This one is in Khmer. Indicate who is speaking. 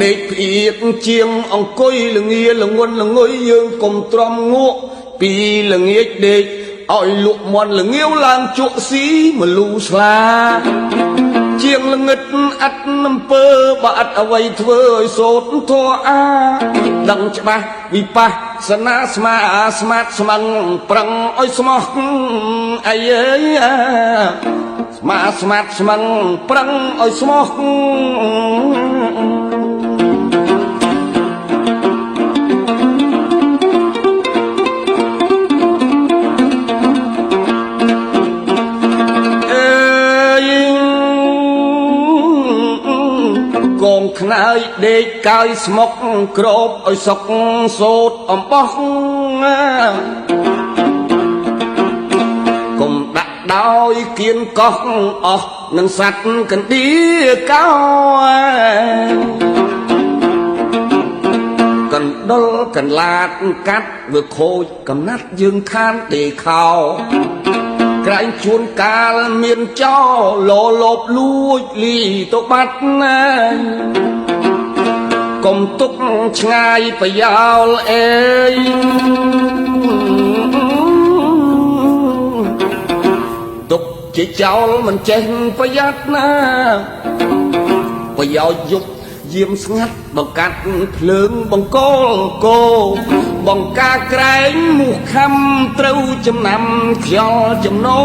Speaker 1: ដេកផ្អៀកជាងអង្គុយល្ងាល្ងន់ល្ងុយយើងកុំទ្រាំងក់ពីល្ងាចដេកឲ្យលក់មន់ល្ងាវឡើងជក់ស៊ីមលូស្លាជាងល្ងិតអត់អំពើបើអត់អ្វីធ្វើឲ្យសូត្រធរអាដឹងច្បាស់វិបស្សនាស្មាស្មាតស្មឹងប្រឹងឲ្យស្មោះអីអើយស្មាស្មាតស្មឹងប្រឹងឲ្យស្មោះកងខ្នើយដេកកាយស្មុកក្របឲ្យសុកសូតអំបោះកុំដាក់ដោយគៀនកោះអស់នឹងសัตว์កណ្ដៀកោកណ្ដុលកន្លាតកាត់វាខូចកំណាត់យើងខានដេខោក្រែងជួនកាលមានចោលលបលួចលីទៅបាត់ណាកុំទុកឆ្ងាយប្រយោលអេយទុកជាចោលមិនចេះប្រយ័ត្នណាប្រយោជន៍យុគយាមស្ងាត់បង្កាត់ភ្លើងបង្កលគោបង្ការក្រែងមុខខំត្រូវចំណាំខ្យល់ចំណោ